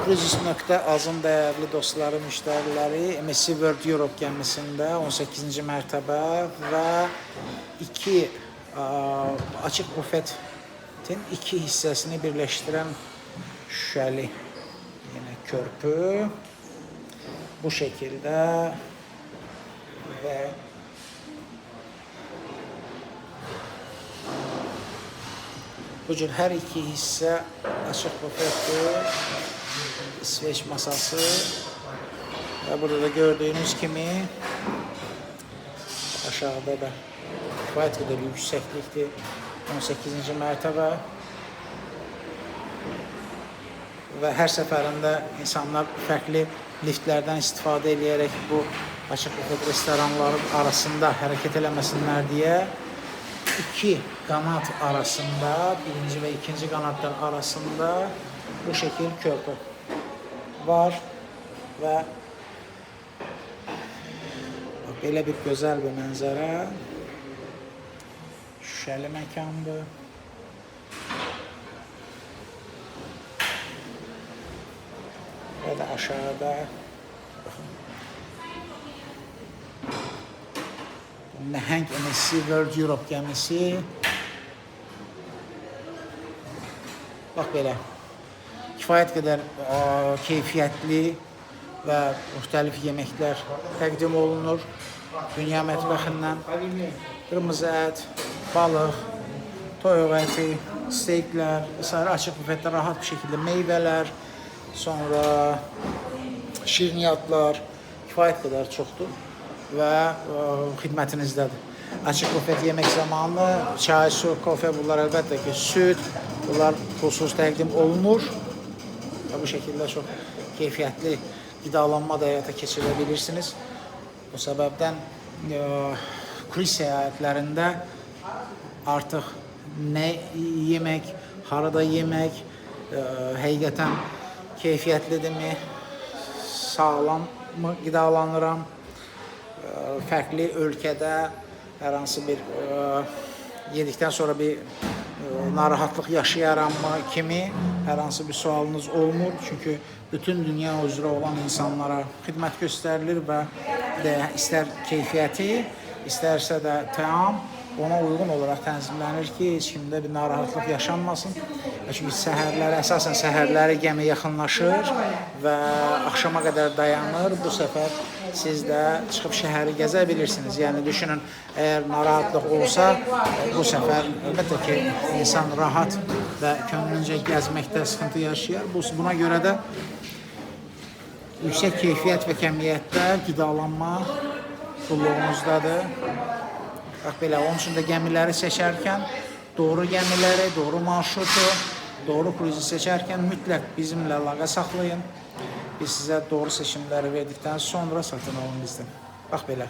Cruises.az-ın dəyərli dostları, müştəriləri, MSC World Europe gəmisində 18-ci mərtəbə və açıq bufetin iki hissəsini birləşdirən şüşəli yenə körpü bu şəkildə və bu cür hər iki hissə açıq bufetdir, İsveç masası və burada da gördüyünüz kimi aşağıda da kifayət qədər yüksəklikdir, 18-ci mərtəbə və hər səfərində insanlar fərqli liftlərdən istifadə edərək bu açıq bufet restoranların arasında hərəkət eləməsinlər deyə iki qanat arasında, birinci və ikinci qanatlar arasında bu şəkil körpü var və belə bir gözəl bir mənzərə, şüşəli məkandır. Və də aşağıda nəhəng MSC World Europe gəmisi. Bax belə, kifayət qədər keyfiyyətli və müxtəlif yeməklər təqdim olunur. Dünya mətbəxindən qırmızı ət, balıq, toyuq əti, steyklər, açıq bufetdə rahat bir şəkildə meyvələr, sonra şirniyyatlar kifayət qədər çoxdur və xidmətinizdədir. Açıq bufet yemək zamanı çay, su, kofe, bunlar əlbəttə ki, süd, bunlar pulsuz təqdim olunur və bu şəkildə çox keyfiyyətli qidalanma da həyata keçirə bilirsiniz. Bu səbəbdən kruiz səyahətlərində artıq nə yemək, harada yemək həqiqətən keyfiyyətlidirmi, sağlam mı qidalanıram, fərqli ölkədə hər hansı bir yedikdən sonra bir narahatlıq yaşayaramı kimi hər hansı bir sualınız olmur. Çünki bütün dünya üzrə olan insanlara xidmət göstərilir və istər keyfiyyəti, istərsə də təam ona uyğun olaraq tənzimlənir ki, heç kimdə bir narahatlıq yaşanmasın. Çünki səhərləri, əsasən səhərləri gəmi yaxınlaşır və axşama qədər dayanır. Bu səfər siz də çıxıb şəhəri gəzə bilirsiniz. Yəni düşünün, əgər narahatlıq olsa, bu səfər əlbəttə ki, insan rahat və könlüncə gəzməkdə sıxıntı yaşayır. Buna görə də yüksək keyfiyyət və kəmiyyətdə qidalanma qulluğunuzdadır. Bax belə, onun üçün də gəmiləri seçərkən doğru gəmiləri, doğru marşrutu, doğru kruizi seçərkən mütləq bizimlə əlaqə saxlayın. Biz sizə doğru seçimləri verdikdən sonra satın alın bizdən. Bax belə.